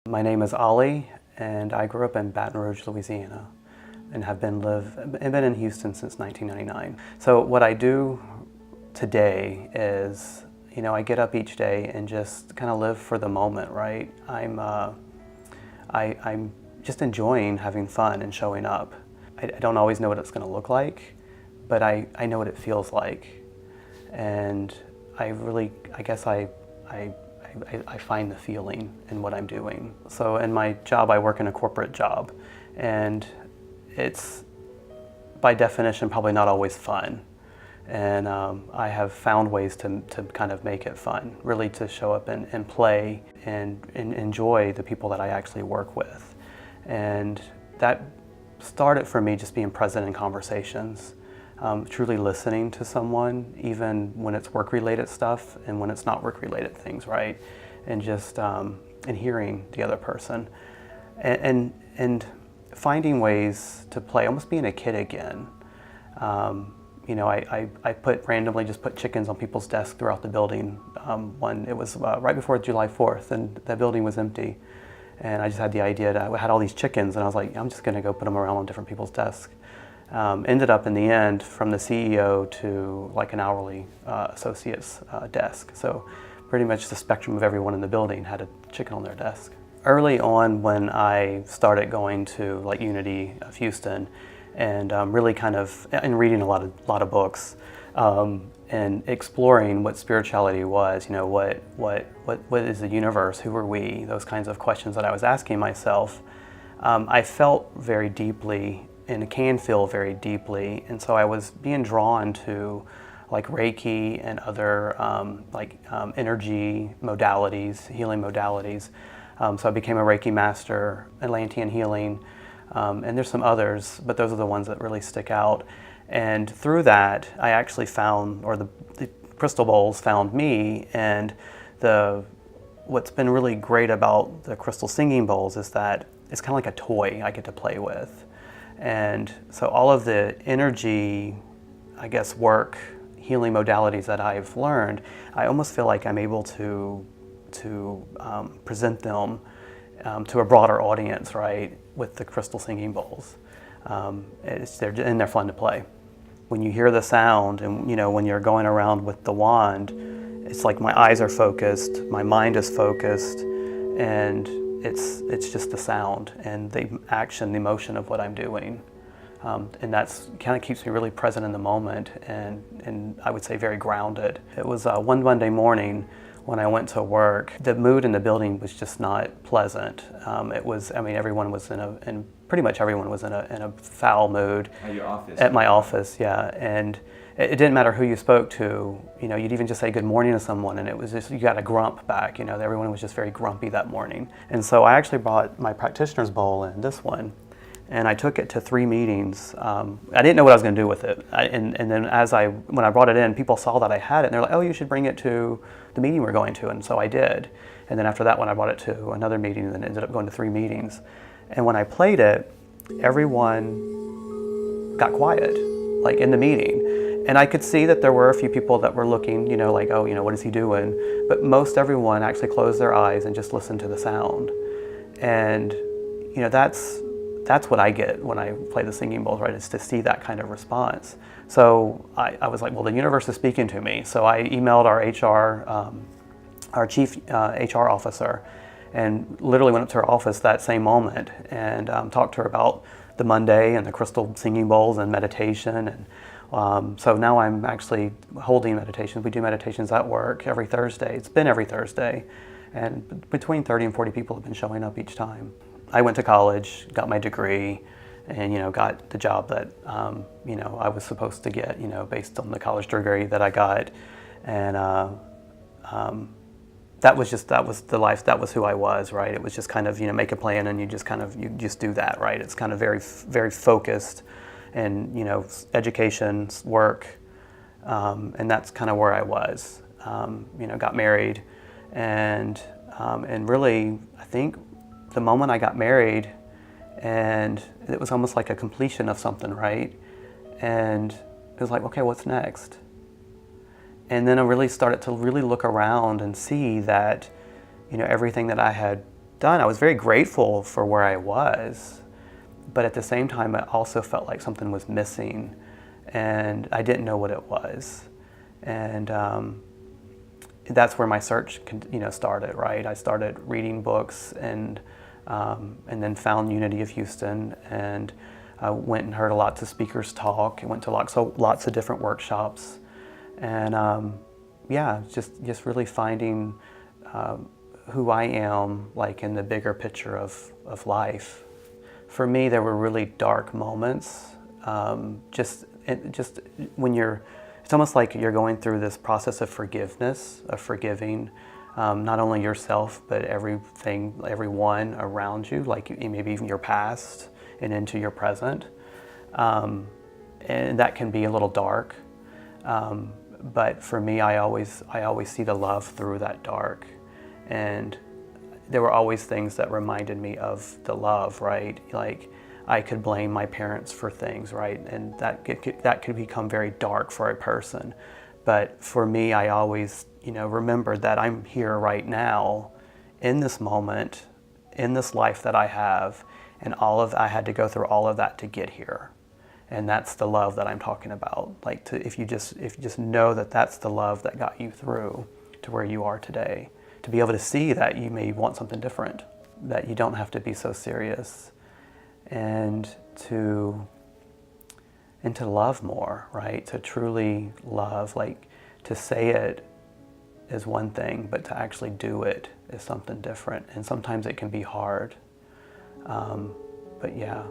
My name is Ollie, and I grew up in Baton Rouge, Louisiana, and have been in Houston since 1999. So what I do today is, I get up each day and just kind of live for the moment, right? I'm just enjoying having fun and showing up. I don't always know what it's going to look like, but I know what it feels like, and I guess I find the feeling in what I'm doing. So in my job, I work in a corporate job, and it's by definition probably not always fun. And I have found ways to kind of make it fun, really to show up and play and enjoy the people that I actually work with. And that started for me just being present in conversations. Truly listening to someone, even when it's work-related stuff and when it's not work-related things, right? And just and hearing the other person, and finding ways to play, almost being a kid again. I randomly just put chickens on people's desks throughout the building. It was right before July 4th, and the building was empty, and I just had the idea that I had all these chickens, and I was like, I'm just going to go put them around on different people's desks. Ended up in the end from the CEO to like an hourly associate's desk. So pretty much the spectrum of everyone in the building had a chicken on their desk. Early on, when I started going to like Unity of Houston and really kind of, and reading a lot of books and exploring what spirituality was, what is the universe, who are we, those kinds of questions that I was asking myself, I felt very deeply, and it can feel very deeply, and so I was being drawn to like Reiki and other energy modalities, healing modalities. So I became a Reiki master, Atlantean healing, and there's some others, but those are the ones that really stick out. And through that, I actually found, or the crystal bowls found me, and what's been really great about the crystal singing bowls is that it's kind of like a toy I get to play with. And so all of the energy, I guess, work, healing modalities that I've learned, I almost feel like I'm able to present them to a broader audience, right, with the crystal singing bowls. They're fun to play. When you hear the sound, and when you're going around with the wand, it's like my eyes are focused, my mind is focused, and it's just the sound and the action, the emotion of what I'm doing. And that's kind of keeps me really present in the moment, and I would say very grounded. It was one Monday morning when I went to work. The mood in the building was just not pleasant. Everyone was pretty much everyone was in a foul mood. At your office? At my office, yeah. And it didn't matter who you spoke to. You'd even just say good morning to someone, and it was just, you got a grump back. Everyone was just very grumpy that morning. And so I actually brought my practitioner's bowl in, this one, and I took it to 3 meetings. I didn't know what I was going to do with it. And then when I brought it in, people saw that I had it, and they're like, oh, you should bring it to the meeting we're going to. And so I did. And then after that one, I brought it to another meeting, and then ended up going to 3 meetings. And when I played it, everyone got quiet, like in the meeting. And I could see that there were a few people that were looking, like, oh, what is he doing? But most everyone actually closed their eyes and just listened to the sound. And, that's what I get when I play the singing bowls, right, is to see that kind of response. So I was like, well, the universe is speaking to me. So I emailed our chief HR officer, and literally went up to her office that same moment and talked to her about the Monday and the crystal singing bowls and meditation. And so now I'm actually holding meditations. We do meditations at work every Thursday. It's been every Thursday. And between 30 and 40 people have been showing up each time. I went to college, got my degree, and got the job that I was supposed to get, based on the college degree that I got. And that was the life, that was who I was, right? It was just kind of, make a plan and you just do that, right? It's kind of very, very focused, and, education, work, and that's kind of where I was. Got married, and really, I think the moment I got married, and it was almost like a completion of something, right? And it was like, okay, what's next? And then I really started to really look around and see that, everything that I had done. I was very grateful for where I was, but at the same time, I also felt like something was missing, and I didn't know what it was. And that's where my search, started. Right, I started reading books, and then found Unity of Houston, and went and heard lots of speakers talk, and went to lots of different workshops, and just really finding who I am, like in the bigger picture of life. For me, there were really dark moments. Just when it's almost like you're going through this process of forgiveness, of forgiving not only yourself, but everyone around you, like maybe even your past and into your present. And that can be a little dark. But for me, I always see the love through that dark. And there were always things that reminded me of the love, right? Like I could blame my parents for things, right? And that could become very dark for a person. But for me, I always, remembered that I'm here right now in this moment, in this life that I have, and I had to go through all of that to get here. And that's the love that I'm talking about. Like if you just know that that's the love that got you through to where you are today, to be able to see that you may want something different, that you don't have to be so serious, and to love more, right? To truly love, like to say it is one thing, but to actually do it is something different. And sometimes it can be hard. But yeah,